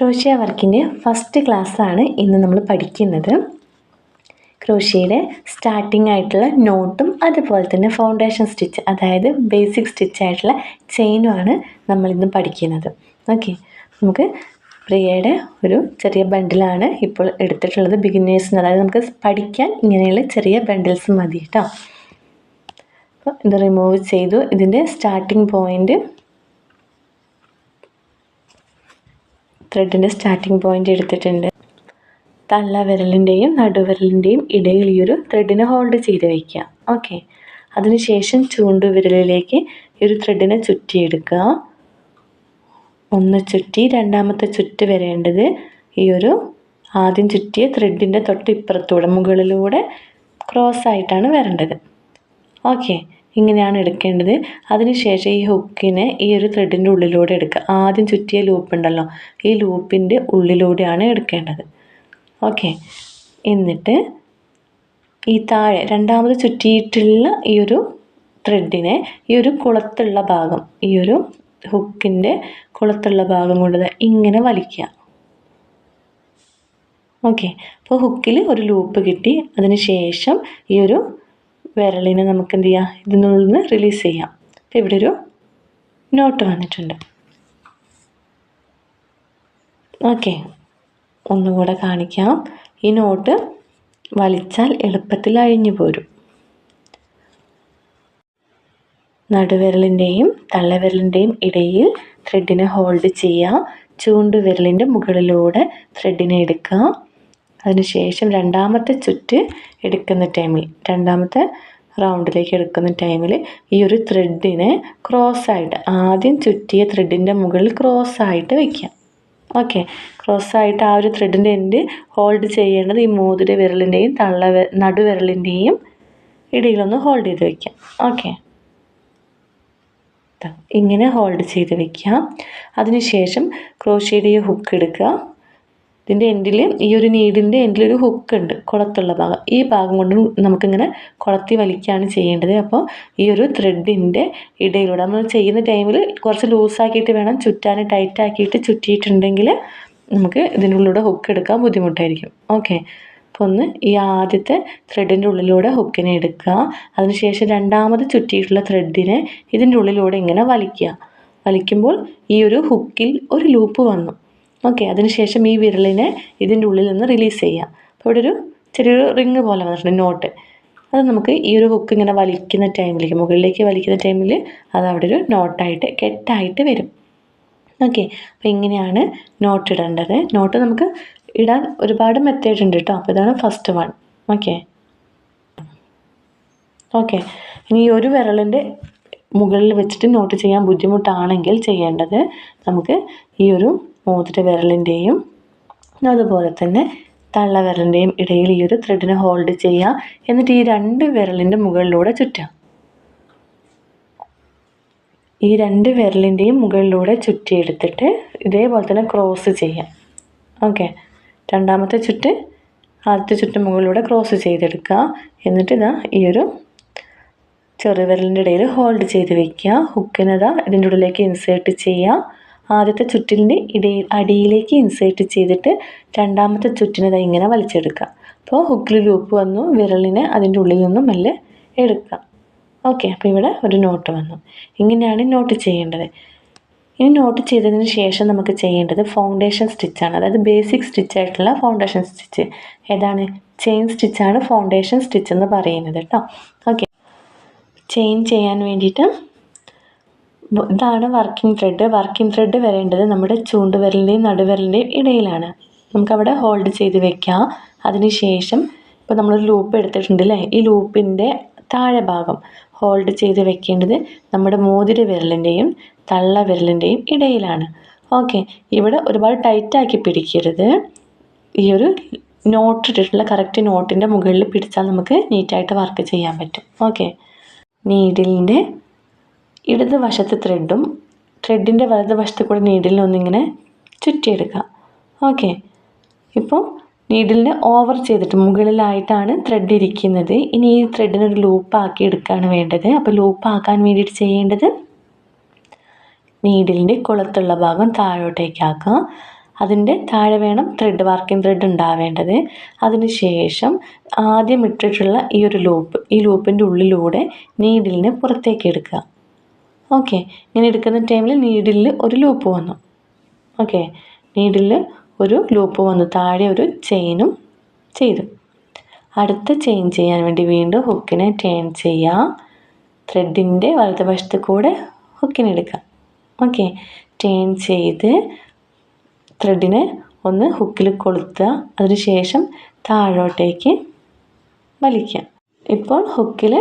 Crochet വർക്കിൻ്റെ first ക്ലാസ്സാണ് ഇന്ന് നമ്മൾ പഠിക്കുന്നത്. ക്രോഷ്യയുടെ സ്റ്റാർട്ടിംഗ് ആയിട്ടുള്ള നോട്ടും അതുപോലെ തന്നെ ഫൗണ്ടേഷൻ സ്റ്റിച്ച്, അതായത് ബേസിക് സ്റ്റിച്ചായിട്ടുള്ള ചെയിനുമാണ് നമ്മളിന്ന് പഠിക്കുന്നത്. ഓക്കെ, നമുക്ക് പ്രിയയുടെ ഒരു ചെറിയ ബണ്ടിലാണ് ഇപ്പോൾ എടുത്തിട്ടുള്ളത്. ബിഗിനേഴ്സിന്, അതായത് നമുക്ക് പഠിക്കാൻ ഇങ്ങനെയുള്ള ചെറിയ ബണ്ടിൽസ് മതി കേട്ടോ. അപ്പോൾ ഇത് റിമൂവ് ചെയ്തു. ഇതിൻ്റെ സ്റ്റാർട്ടിംഗ് പോയിൻ്റ്, ത്രെഡിൻ്റെ സ്റ്റാർട്ടിംഗ് പോയിൻ്റ് എടുത്തിട്ടുണ്ട്. തള്ളവിരലിൻ്റെയും നടുവിരലിൻ്റെയും ഇടയിൽ ഈ ഒരു ത്രെഡിനെ ഹോൾഡ് ചെയ്ത് വയ്ക്കുക. ഓക്കെ, അതിനുശേഷം ചൂണ്ടുവിരലിലേക്ക് ഈ ഒരു ത്രെഡിനെ ചുറ്റിയെടുക്കുക. ഒന്ന് ചുറ്റി രണ്ടാമത്തെ ചുറ്റ് വരേണ്ടത് ഈ ഒരു ആദ്യം ചുറ്റിയ ത്രെഡിൻ്റെ തൊട്ട് ഇപ്പുറത്തൂടെ മുകളിലൂടെ ക്രോസ് ആയിട്ടാണ് വരേണ്ടത്. ഓക്കെ, ഇങ്ങനെയാണ് എടുക്കേണ്ടത്. അതിനുശേഷം ഈ ഹുക്കിനെ ഈ ഒരു ത്രെഡിൻ്റെ ഉള്ളിലൂടെ എടുക്കുക. ആദ്യം ചുറ്റിയ ലൂപ്പ് ഉണ്ടല്ലോ, ഈ ലൂപ്പിൻ്റെ ഉള്ളിലൂടെയാണ് എടുക്കേണ്ടത്. ഓക്കെ, എന്നിട്ട് ഈ താഴെ രണ്ടാമത് ചുറ്റിയിട്ടുള്ള ഈ ഒരു ത്രെഡിനെ ഈ ഒരു കുളത്തുള്ള ഭാഗം, ഈ ഒരു ഹുക്കിൻ്റെ കുളത്തുള്ള ഭാഗം കൊണ്ട് ഇങ്ങനെ വലിക്കുക. ഓക്കെ, അപ്പോൾ ഹുക്കിൽ ഒരു ലൂപ്പ് കിട്ടി. അതിന് ശേഷം ഈ ഒരു വിരലിനെ നമുക്ക് എന്ത് ചെയ്യാം, ഇതിനുള്ളിൽ നിന്ന് റിലീസ് ചെയ്യാം. അപ്പോൾ ഇവിടെ ഒരു നോട്ട് വന്നിട്ടുണ്ട്. ഓക്കെ, ഒന്നുകൂടെ കാണിക്കാം. ഈ നോട്ട് വലിച്ചാൽ എളുപ്പത്തിൽ അഴിഞ്ഞു പോരും. നടുവിരലിൻ്റെയും തള്ളവിരലിൻ്റെയും ഇടയിൽ ത്രെഡിനെ ഹോൾഡ് ചെയ്യുക. ചൂണ്ടുവിരലിൻ്റെ മുകളിലൂടെ ത്രെഡിനെ എടുക്കുക. അതിനുശേഷം രണ്ടാമത്തെ ചുറ്റ് എടുക്കുന്ന ടൈമിൽ, രണ്ടാമത്തെ റൗണ്ടിലേക്ക് എടുക്കുന്ന ടൈമിൽ ഈ ഒരു ത്രെഡിനെ ക്രോസായിട്ട്, ആദ്യം ചുറ്റിയ ത്രെഡിൻ്റെ മുകളിൽ ക്രോസായിട്ട് വയ്ക്കുക. ഓക്കെ, ക്രോസായിട്ട് ആ ഒരു ത്രെഡിൻ്റെ എൻഡ് ഹോൾഡ് ചെയ്യേണ്ടത് ഈ മോതിര വിരലിൻ്റെയും നടുവിരലിൻ്റെയും ഇടയിലൊന്ന് ഹോൾഡ് ചെയ്ത് വയ്ക്കാം. ഓക്കെ, ഇങ്ങനെ ഹോൾഡ് ചെയ്ത് വയ്ക്കുക. അതിനുശേഷം ക്രോഷ്യയുടെ ഈ ഹുക്ക് എടുക്കുക. ഇതിൻ്റെ എൻഡിൽ, ഈ ഒരു നീഡിൻ്റെ എൻഡിലൊരു ഹുക്ക് ഉണ്ട്, കുളത്തുള്ള ഭാഗം. ഈ ഭാഗം കൊണ്ട് നമുക്കിങ്ങനെ കുളത്തി വലിക്കുകയാണ് ചെയ്യേണ്ടത്. അപ്പോൾ ഈ ഒരു ത്രെഡിൻ്റെ ഇടയിലൂടെ നമ്മൾ ചെയ്യുന്ന ടൈമിൽ കുറച്ച് ലൂസാക്കിയിട്ട് വേണം ചുറ്റാൻ. ടൈറ്റാക്കിയിട്ട് ചുറ്റിയിട്ടുണ്ടെങ്കിൽ നമുക്ക് ഇതിൻ്റെ ഉള്ളിലൂടെ ഹുക്ക് എടുക്കാൻ ബുദ്ധിമുട്ടായിരിക്കും. ഓക്കെ, അപ്പോൾ ഒന്ന് ഈ ആദ്യത്തെ ത്രെഡിൻ്റെ ഉള്ളിലൂടെ ഹുക്കിനെ എടുക്കുക. അതിനുശേഷം രണ്ടാമത് ചുറ്റിയിട്ടുള്ള ത്രെഡിനെ ഇതിൻ്റെ ഉള്ളിലൂടെ ഇങ്ങനെ വലിക്കുക. വലിക്കുമ്പോൾ ഈ ഒരു ഹുക്കിൽ ഒരു ലൂപ്പ് വന്നു. ഓക്കെ, അതിനുശേഷം ഈ വിരലിനെ ഇതിൻ്റെ ഉള്ളിൽ നിന്ന് റിലീസ് ചെയ്യാം. അപ്പോൾ ഇവിടെ ഒരു ചെറിയൊരു റിങ് പോലെ വന്നിട്ടുണ്ട്, നോട്ട്. അത് നമുക്ക് ഈ ഒരു ഹുക്ക് ഇങ്ങനെ വലിക്കുന്ന ടൈമിലേക്ക്, മുകളിലേക്ക് വലിക്കുന്ന ടൈമിൽ അത് അവിടെ ഒരു നോട്ടായിട്ട് കെട്ടായിട്ട് വരും. ഓക്കെ, അപ്പോൾ ഇങ്ങനെയാണ് നോട്ട് ഇടേണ്ടത്. നോട്ട് നമുക്ക് ഇടാൻ ഒരുപാട് മെത്തേഡ് ഉണ്ട് കേട്ടോ. അപ്പോൾ ഇതാണ് ഫസ്റ്റ് വൺ. ഓക്കെ, ഇനി ഈ ഒരു വിരലിൻ്റെ മുകളിൽ വെച്ചിട്ട് നോട്ട് ചെയ്യാൻ ബുദ്ധിമുട്ടാണെങ്കിൽ ചെയ്യേണ്ടത്, നമുക്ക് ഈ ഒരു മോതിര വിരലിൻ്റെയും അതുപോലെ തന്നെ തള്ളവിരലിൻ്റെയും ഇടയിൽ ഈ ഒരു ത്രെഡിനെ ഹോൾഡ് ചെയ്യുക. എന്നിട്ട് ഈ രണ്ട് വിരലിൻ്റെ മുകളിലൂടെ ചുറ്റുക. ഈ രണ്ട് വിരലിൻ്റെയും മുകളിലൂടെ ചുറ്റിയെടുത്തിട്ട് ഇതേപോലെ തന്നെ ക്രോസ് ചെയ്യാം. ഓക്കെ, രണ്ടാമത്തെ ചുറ്റ് ആദ്യത്തെ ചുറ്റ് മുകളിലൂടെ ക്രോസ് ചെയ്തെടുക്കുക. എന്നിട്ട് ഇതാ ഈ ഒരു ചെറുവിരലിൻ്റെ ഇടയിൽ ഹോൾഡ് ചെയ്ത് വയ്ക്കുക. ഹുക്കിനതാ ഇതിൻ്റെ ഉള്ളിലേക്ക് ഇൻസേർട്ട് ചെയ്യുക. ആദ്യത്തെ ചുറ്റിൻ്റെ അടിയിലേക്ക് ഇൻസേർട്ട് ചെയ്തിട്ട് രണ്ടാമത്തെ ചുറ്റിനെ ഇങ്ങനെ വലിച്ചെടുക്കുക. അപ്പോൾ ഹുക്കിൽ ലൂപ്പ് വന്നു, വിരലിനെ അതിൻ്റെ ഉള്ളിൽ നിന്നും മെല്ലെ എടുക്കുക. ഓക്കെ, അപ്പോൾ ഇവിടെ ഒരു നോട്ട് വന്നു. ഇങ്ങനെയാണ് നോട്ട് ചെയ്യേണ്ടത്. ഇനി നോട്ട് ചെയ്തതിന് ശേഷം നമുക്ക് ചെയ്യേണ്ടത് ഫൗണ്ടേഷൻ സ്റ്റിച്ചാണ്, അതായത് ബേസിക് സ്റ്റിച്ചായിട്ടുള്ള ഫൗണ്ടേഷൻ സ്റ്റിച്ച്. ഏതാണ്? ചെയിൻ സ്റ്റിച്ചാണ് ഫൗണ്ടേഷൻ സ്റ്റിച്ച് എന്ന് പറയുന്നത് കേട്ടോ. ഓക്കെ, ചെയിൻ ചെയ്യാൻ വേണ്ടിയിട്ട് ഇതാണ് വർക്കിംഗ് ത്രെഡ്. വർക്കിംഗ് ത്രെഡ് വരേണ്ടത് നമ്മുടെ ചൂണ്ടുവിരലിൻ്റെയും നടുവിരലിൻ്റെയും ഇടയിലാണ്. നമുക്കവിടെ ഹോൾഡ് ചെയ്ത് വെക്കാം. അതിനുശേഷം ഇപ്പോൾ നമ്മളൊരു ലൂപ്പ് എടുത്തിട്ടുണ്ട് അല്ലേ, ഈ ലൂപ്പിൻ്റെ താഴെ ഭാഗം ഹോൾഡ് ചെയ്ത് വെക്കേണ്ടത് നമ്മുടെ മോതിര വിരലിൻ്റെയും തള്ളവിരലിൻ്റെയും ഇടയിലാണ്. ഓക്കെ, ഇവിടെ ഒരുപാട് ടൈറ്റാക്കി പിടിക്കരുത്. ഈ ഒരു നോട്ട് ഇട്ടിട്ടുള്ള കറക്റ്റ് നോട്ടിൻ്റെ മുകളിൽ പിടിച്ചാൽ നമുക്ക് നീറ്റായിട്ട് വർക്ക് ചെയ്യാൻ പറ്റും. ഓക്കെ, നീഡിലിൻ്റെ ഇടതുവശത്ത് ത്രെഡും ത്രെഡിൻ്റെ വലതുവശത്ത് കൂടെ നീഡിലിനെ ഒന്നിങ്ങനെ ചുറ്റിയെടുക്കുക. ഓക്കെ, ഇപ്പോൾ നീഡിലിനെ ഓവർ ചെയ്തിട്ട് മുകളിലായിട്ടാണ് ത്രെഡ് ഇരിക്കുന്നത്. ഇനി ഈ ത്രെഡിനൊരു ലൂപ്പാക്കി എടുക്കുകയാണ് വേണ്ടത്. അപ്പോൾ ലൂപ്പാക്കാൻ വേണ്ടിയിട്ട് ചെയ്യേണ്ടത്, നീഡിലിൻ്റെ കുളത്തുള്ള ഭാഗം താഴോട്ടേക്കാക്കുക. അതിൻ്റെ താഴെ വേണം ത്രെഡ്, വർക്കിംഗ് ത്രെഡ് ഉണ്ടാവേണ്ടത്. അതിനുശേഷം ആദ്യം ഇട്ടിട്ടുള്ള ഈ ഒരു ലൂപ്പ്, ഈ ലൂപ്പിൻ്റെ ഉള്ളിലൂടെ നീഡിലിനെ പുറത്തേക്ക് എടുക്കുക. ഓക്കെ, ഇങ്ങനെ എടുക്കുന്ന ടൈമിൽ നീഡിലിൽ ഒരു ലൂപ്പ് വന്നു. ഓക്കെ, നീഡിലിൽ ഒരു ലൂപ്പ് വന്നു, താഴെ ഒരു ചെയിനും ചെയ്തു. അടുത്ത ചെയിൻ ചെയ്യാൻ വേണ്ടി വീണ്ടും ഹുക്കിനെ ടേൺ ചെയ്യുക. ത്രെഡിൻ്റെ വലതുവശത്ത് കൂടെ ഹുക്കിനെ എടുക്കുക. ഓക്കെ, ടേൺ ചെയ്ത് ത്രെഡിനെ ഒന്ന് ഹുക്കിൽ കൊളുത്തുക. അതിനുശേഷം താഴോട്ടേക്ക് വലിക്കുക. ഇപ്പോൾ ഹുക്കിൽ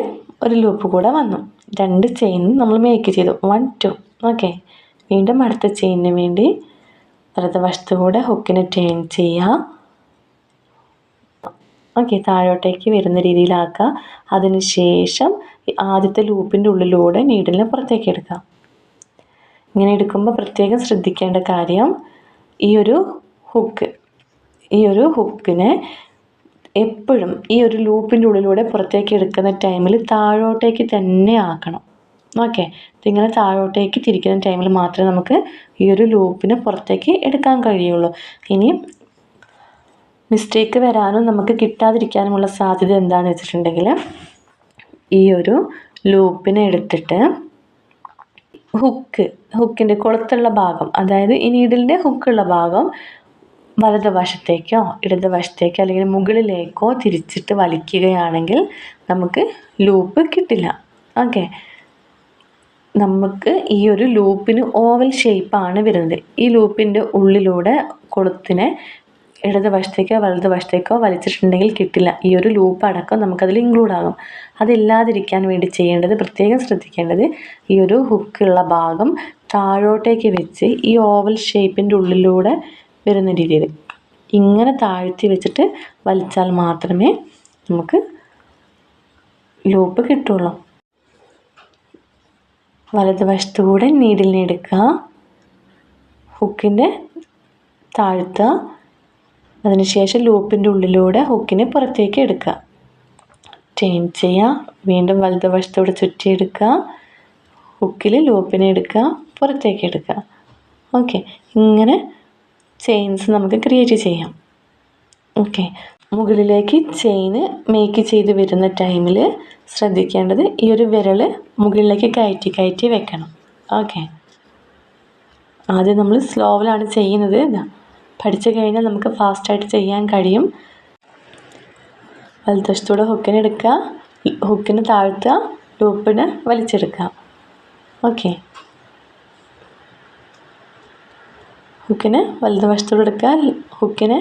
ഒരു ലൂപ്പ് കൂടെ വന്നു. 2 ചെയിനും നമ്മൾ മേക്ക് ചെയ്തു, 1 2. ഓക്കെ, വീണ്ടും അടുത്ത ചെയിനിന് വേണ്ടി വലതുവശത്ത് കൂടെ ഹുക്കിനെ ടേൺ ചെയ്യുക. ഓക്കെ, താഴോട്ടേക്ക് വരുന്ന രീതിയിലാക്കുക. അതിനുശേഷം ആദ്യത്തെ ലൂപ്പിൻ്റെ ഉള്ളിലൂടെ നീഡിലിനെ പുറത്തേക്ക് എടുക്കുക. ഇങ്ങനെ എടുക്കുമ്പോൾ പ്രത്യേകം ശ്രദ്ധിക്കേണ്ട കാര്യം, ഈ ഒരു ഹുക്കിനെ എപ്പോഴും ഈ ഒരു ലൂപ്പിൻ്റെ ഉള്ളിലൂടെ പുറത്തേക്ക് എടുക്കുന്ന ടൈമിൽ താഴോട്ടേക്ക് തന്നെ ആക്കണം. ഓക്കെ, ഇതിങ്ങനെ താഴോട്ടേക്ക് തിരിക്കുന്ന ടൈമിൽ മാത്രമേ നമുക്ക് ഈ ഒരു ലൂപ്പിനെ പുറത്തേക്ക് എടുക്കാൻ കഴിയുള്ളൂ. ഇനി മിസ്റ്റേക്ക് വരാനും നമുക്ക് കിട്ടാതിരിക്കാനുമുള്ള സാധ്യത എന്താണെന്ന് വെച്ചിട്ടുണ്ടെങ്കിൽ, ഈ ഒരു ലൂപ്പിനെ എടുത്തിട്ട് ഹുക്കിൻ്റെ കൊളുത്തുള്ള ഭാഗം, അതായത് ഈ നീഡിലിൻ്റെ ഹുക്കുള്ള ഭാഗം വലതുവശത്തേക്കോ ഇടതുവശത്തേക്കോ അല്ലെങ്കിൽ മുകളിലേക്കോ തിരിച്ചിട്ട് വലിക്കുകയാണെങ്കിൽ നമുക്ക് ലൂപ്പ് കിട്ടില്ല. ഓക്കെ, നമുക്ക് ഈ ഒരു ലൂപ്പിന് ഓവൽ ഷേപ്പാണ് വരുന്നത്. ഈ ലൂപ്പിൻ്റെ ഉള്ളിലൂടെ കൊളുത്തിനെ ഇടതുവശത്തേക്കോ വലതുവശത്തേക്കോ വലിച്ചിട്ടുണ്ടെങ്കിൽ കിട്ടില്ല. ഈ ഒരു ലൂപ്പ് അടക്കം നമുക്കതിൽ ഇൻക്ലൂഡ് ആകും. അതില്ലാതിരിക്കാൻ വേണ്ടി ചെയ്യേണ്ടത്, പ്രത്യേകം ശ്രദ്ധിക്കേണ്ടത്, ഈ ഒരു ഹുക്കുള്ള ഭാഗം താഴോട്ടേക്ക് വെച്ച് ഈ ഓവൽ ഷേപ്പിൻ്റെ ഉള്ളിലൂടെ വരുന്ന രീതിയിൽ ഇങ്ങനെ താഴ്ത്തി വെച്ചിട്ട് വലിച്ചാൽ മാത്രമേ നമുക്ക് ലൂപ്പ് കിട്ടുള്ളൂ. വലതുവശത്ത് കൂടെ നീഡിലിനെ എടുക്കുക, ഹുക്കിൻ്റെ താഴ്ത്തുക. അതിനുശേഷം ലൂപ്പിൻ്റെ ഉള്ളിലൂടെ ഹുക്കിനെ പുറത്തേക്ക് എടുക്കുക, ടേൺ ചെയ്യുക. വീണ്ടും വലതുവശത്തൂടെ ചുറ്റിയെടുക്കുക, ഹുക്കിൽ ലൂപ്പിനെ എടുക്കുക, പുറത്തേക്ക് എടുക്കുക. ഓക്കെ, ഇങ്ങനെ ചെയിൻസ് നമുക്ക് ക്രിയേറ്റ് ചെയ്യാം. ഓക്കെ, മുകളിലേക്ക് ചെയിന് മേക്ക് ചെയ്ത് വരുന്ന ടൈമിൽ ശ്രദ്ധിക്കേണ്ടത്, ഈ ഒരു വിരൽ മുകളിലേക്ക് കയറ്റി വെക്കണം. ഓക്കെ, ആദ്യം നമ്മൾ സ്ലോവിലാണ് ചെയ്യുന്നത്. പഠിച്ചു കഴിഞ്ഞാൽ നമുക്ക് ഫാസ്റ്റായിട്ട് ചെയ്യാൻ കഴിയും. വലതുവശത്തൂടെ ഹുക്കിനെ എടുക്കുക, ഹുക്കിനെ താഴ്ത്തുക, ലൂപ്പിനെ വലിച്ചെടുക്കുക. ഓക്കെ, ഹുക്കിനെ വലതുവശത്തൂടെ എടുക്കുക, ഹുക്കിനെ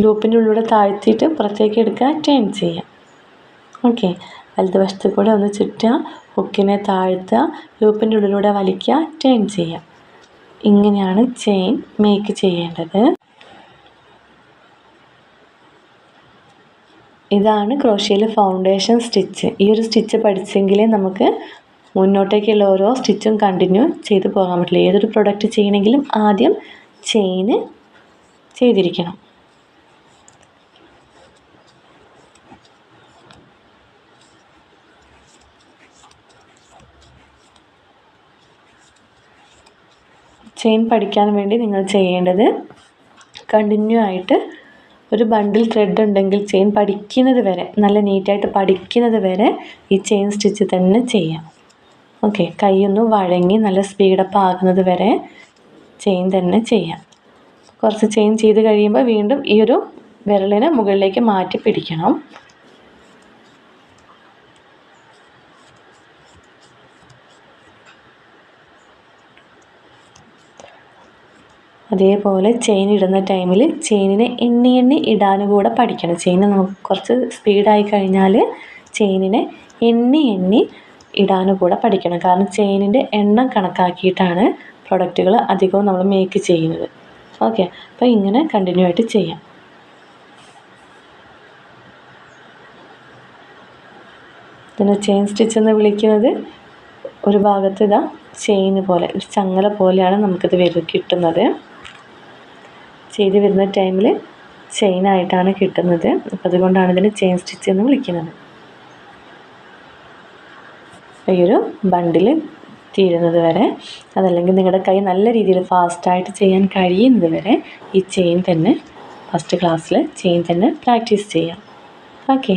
ലൂപ്പിൻ്റെ ഉള്ളിലൂടെ താഴ്ത്തിയിട്ട് പുറത്തേക്ക് എടുക്കുക, ടേൺ ചെയ്യുക. ഓക്കെ, വലതുവശത്ത് കൂടെ ഒന്ന് ചുറ്റുക, ഹുക്കിനെ താഴ്ത്തുക, ലൂപ്പിൻ്റെ ഉള്ളിലൂടെ വലിക്കുക, ടേൺ ചെയ്യുക. ഇങ്ങനെയാണ് ചെയിൻ മേക്ക് ചെയ്യേണ്ടത്. ഇതാണ് ക്രോഷ്യയിലെ ഫൗണ്ടേഷൻ സ്റ്റിച്ച്. ഈ ഒരു സ്റ്റിച്ച് പഠിച്ചെങ്കിലേ നമുക്ക് മുന്നോട്ടേക്കുള്ള ഓരോ സ്റ്റിച്ചും കണ്ടിന്യൂ ചെയ്ത് പോകാൻ പറ്റില്ല. ഏതൊരു പ്രൊഡക്റ്റ് ചെയ്യണമെങ്കിലും ആദ്യം ചെയിന് ചെയ്തിരിക്കണം. ചെയിൻ പഠിക്കാൻ വേണ്ടി നിങ്ങൾ ചെയ്യേണ്ടത്, കണ്ടിന്യൂ ആയിട്ട് ഒരു ബണ്ടിൽ ത്രെഡ് ഉണ്ടെങ്കിൽ ചെയിൻ പഠിക്കുന്നത് വരെ, നല്ല നീറ്റായിട്ട് പഠിക്കുന്നത് വരെ ഈ ചെയിൻ സ്റ്റിച്ച് തന്നെ ചെയ്യാം. ഓക്കെ, കൈയൊന്ന് വഴങ്ങി നല്ല സ്പീഡപ്പ് ആകുന്നത് വരെ ചെയിൻ തന്നെ ചെയ്യാം. കുറച്ച് ചെയിൻ ചെയ്ത് കഴിയുമ്പോൾ വീണ്ടും ഈ ഒരു വിരലിനെ മുകളിലേക്ക് മാറ്റി പിടിക്കണം. അതേപോലെ ചെയിൻ ഇടുന്ന ടൈമിൽ ചെയിനിനെ എണ്ണി ഇടാനും കൂടെ പഠിക്കണം. ചെയിൻ നമുക്ക് കുറച്ച് സ്പീഡായി കഴിഞ്ഞാൽ ചെയിനിനെ എണ്ണി ഇടാനും കൂടെ പഠിക്കണം. കാരണം ചെയിനിൻ്റെ എണ്ണം കണക്കാക്കിയിട്ടാണ് പ്രൊഡക്റ്റുകൾ അധികവും നമ്മൾ മേക്ക് ചെയ്യുന്നത്. ഓക്കെ, അപ്പോൾ ഇങ്ങനെ കണ്ടിന്യൂ ആയിട്ട് ചെയ്യാം. പിന്നെ ചെയിൻ സ്റ്റിച്ച് എന്ന് വിളിക്കുന്നത്, ഒരു ഭാഗത്ത് ഇതാ ചെയിൻ പോലെ ഒരു ചങ്ങല പോലെയാണ് നമുക്കിത് കിട്ടുന്നത്. ചെയ്ത് വരുന്ന ടൈമിൽ ചെയിനായിട്ടാണ് കിട്ടുന്നത്. അപ്പം അതുകൊണ്ടാണ് ഇതിന് ചെയിൻ സ്റ്റിച്ച് എന്ന് വിളിക്കുന്നത്. ഈ ഒരു ബണ്ടിൽ തീരുന്നത് വരെ, അതല്ലെങ്കിൽ നിങ്ങളുടെ കൈ നല്ല രീതിയിൽ ഫാസ്റ്റായിട്ട് ചെയ്യാൻ കഴിയുന്നത് വരെ ഈ ചെയിൻ തന്നെ ഫസ്റ്റ് ക്ലാസ്സിൽ ചെയിൻ തന്നെ പ്രാക്ടീസ് ചെയ്യാം. ഓക്കെ.